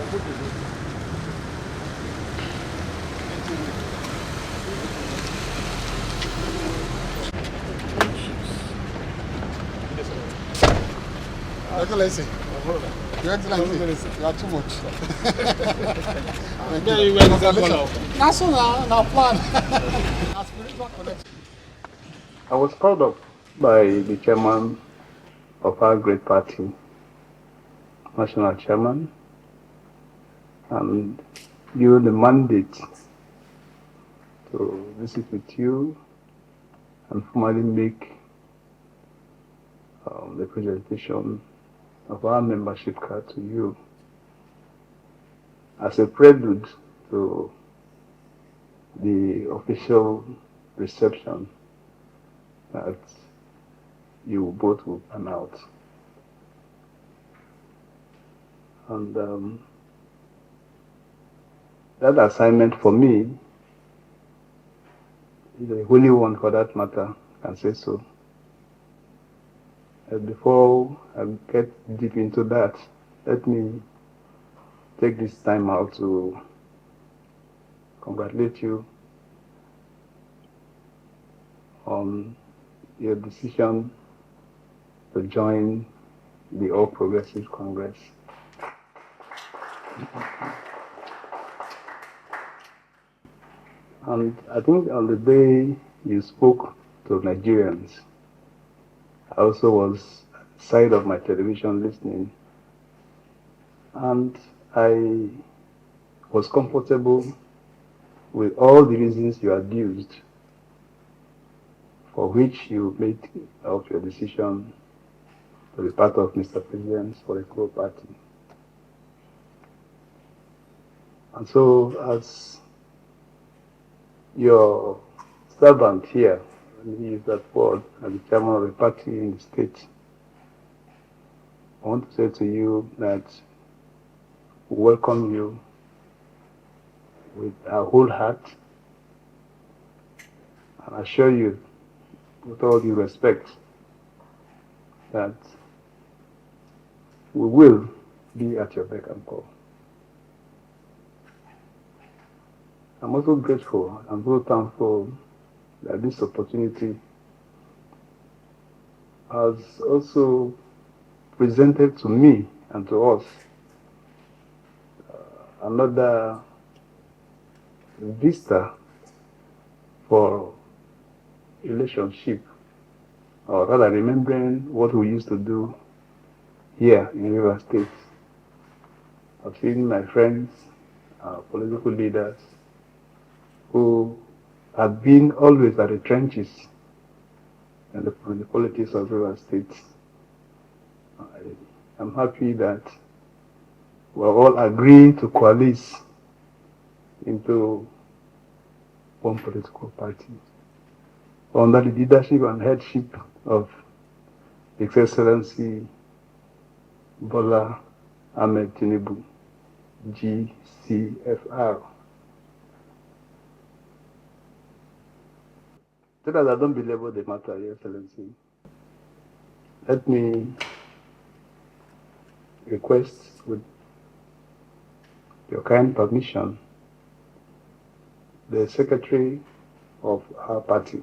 Excellency, Your Excellency, you are too much. National plan. I was called up by the chairman of our great party, national chairman, and given the mandate to visit with you and formally make the presentation of our membership card to you as a prelude to the official reception that you both will pan out. And that assignment for me is a holy one for that matter, I can say so. Before I get deep into that, let me take this time out to congratulate you on your decision to join the All Progressive Congress. And I think on the day you spoke to Nigerians, I also was side of my television listening, and I was comfortable with all the reasons you adduced for which you made of your decision to be part of Mr. President's political party. And so, as your servant here, and he is that word, as the chairman of the party in the state, I want to say to you that we welcome you with our whole heart and assure you, with all due respect, that we will be at your beck and call. I'm also grateful and so thankful that this opportunity has also presented to me and to us another vista for relationship, or rather remembering what we used to do here in River State. I've seen my friends, political leaders, who have been always at the trenches in the politics of River State. I'm happy that we're all agreeing to coalesce into one political party under the leadership and headship of His Excellency Bola Ahmed Tinubu, GCFR. So that I don't belabor the matter, Your Excellency, let me request, with your kind permission, the secretary of our party,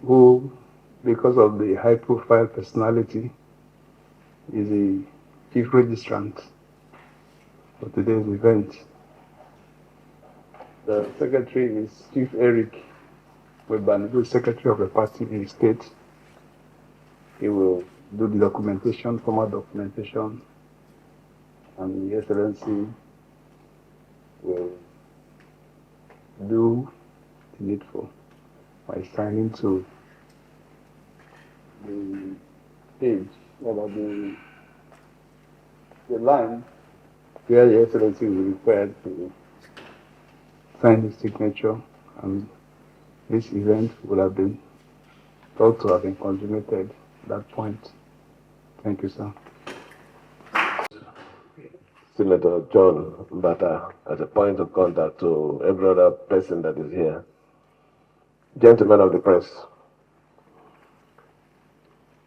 who, because of the high-profile personality, is the chief registrant for today's event. The secretary is Chief Eric Weban, who is secretary of the party in the state. He will do the documentation, formal documentation, and Your Excellency will do the needful by signing to the page, or the line where Your Excellency will be required to sign his signature, and this event will have been thought to have been consummated at that point. Thank you, sir. Senator John Mbata, as a point of contact to every other person that is here. Gentlemen of the press,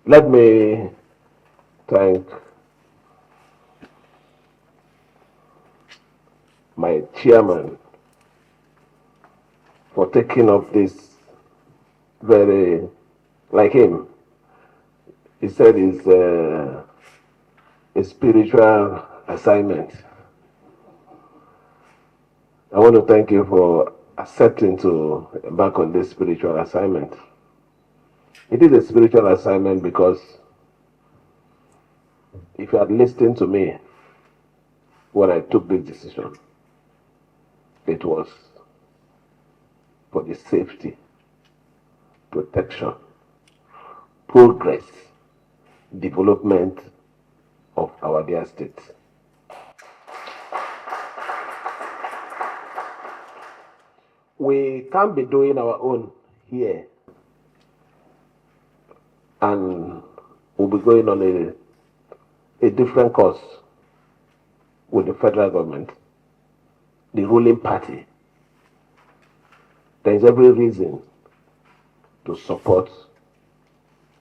let me thank my chairman for taking up this very, like him, he said it's a spiritual assignment. I want to thank you for accepting to embark on this spiritual assignment. It is a spiritual assignment because if you had listened to me when I took this decision, it was for the safety, protection, progress, development of our dear state. We can't be doing our own here, and we'll be going on a different course with the federal government, the ruling party. There is every reason to support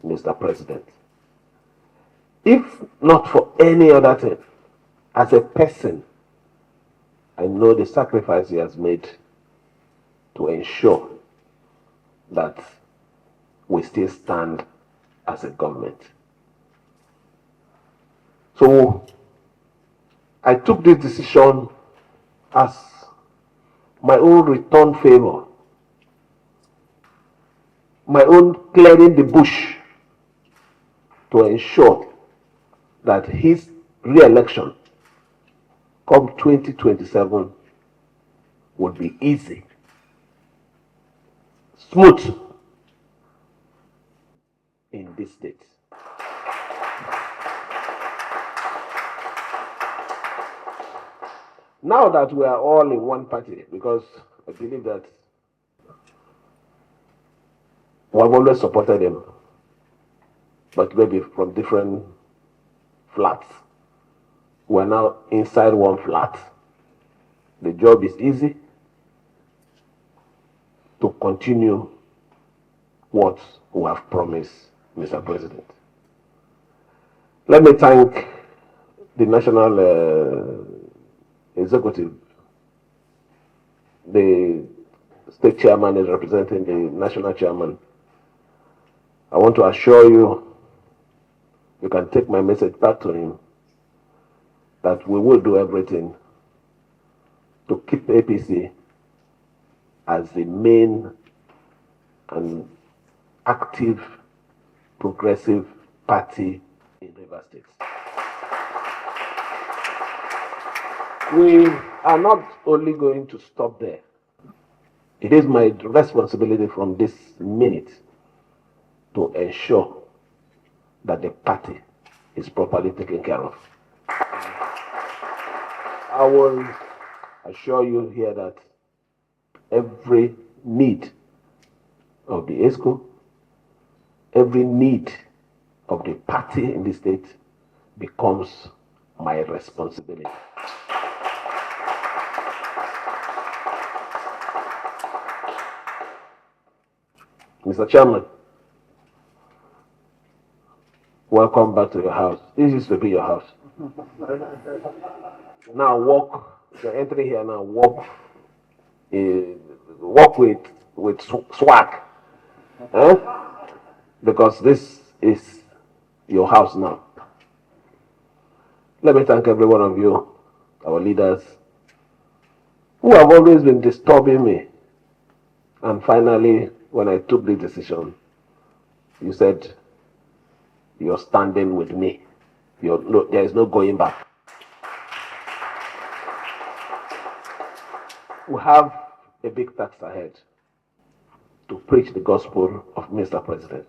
Mr. President. If not for any other thing, as a person, I know the sacrifice he has made to ensure that we still stand as a government. So I took this decision as my own return favor, my own clearing the bush to ensure that his re-election come 2027 would be easy, smooth in this state. Now that we are all in one party, because I believe that we have always supported him, but maybe from different flats. We're now inside one flat. The job is easy to continue what we have promised, Mr. President. Let me thank the National Executive. The state chairman is representing the national chairman. I want to assure you, you can take my message back to him, that we will do everything to keep APC as the main and active progressive party in Rivers State. We are not only going to stop there. It is my responsibility from this minute to ensure that the party is properly taken care of. I will assure you here that every need of the ESCO, every need of the party in the state becomes my responsibility. Mr. Chairman, welcome back to your house. This used to be your house. Now walk, you're entering here now, walk with swag. Because this is your house now. Let me thank every one of you, our leaders, who have always been disturbing me. And finally, when I took the decision, you said, you're standing with me. There is no going back. We have a big task ahead to preach the gospel of Mr. President,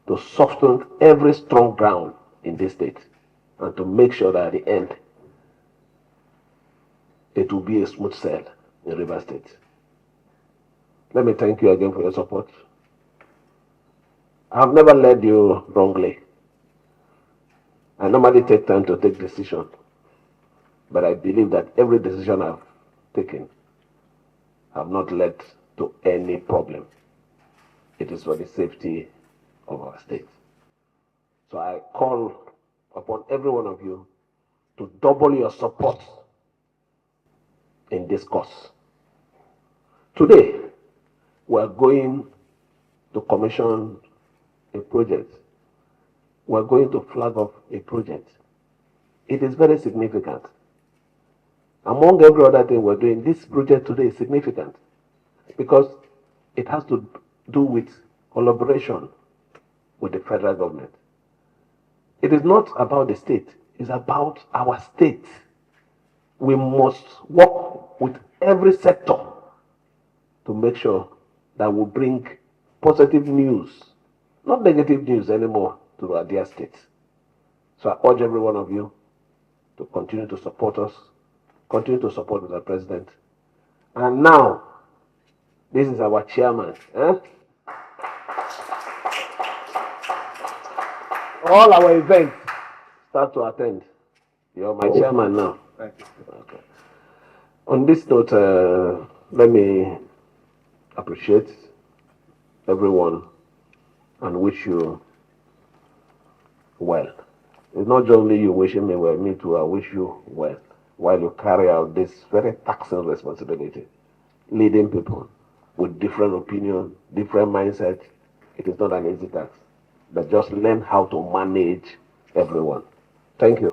to soften every strong ground in this state, and to make sure that at the end, it will be a smooth sail in Rivers State. Let me thank you again for your support. I have never led you wrongly. I normally take time to take decisions, but I believe that every decision I've taken have not led to any problem. It is for the safety of our state. So I call upon every one of you to double your support in this course. Today, we are going to commission a project. We are going to flag off a project. It is very significant. Among every other thing we're doing, this project today is significant because it has to do with collaboration with the federal government. It is not about the state, it's about our state. We must work with every sector to make sure that we bring positive news, not negative news anymore, to our dear state. So I urge every one of you to continue to support us, continue to support the president. And now, this is our chairman. All our events start to attend. You're my chairman now. Thank you. Okay. On this note, let me appreciate everyone and wish you well. It's not just only you wishing me well, me too, I wish you well while you carry out this very taxing responsibility, leading people with different opinions, different mindsets. It is not an easy task, but just learn how to manage everyone. Thank you.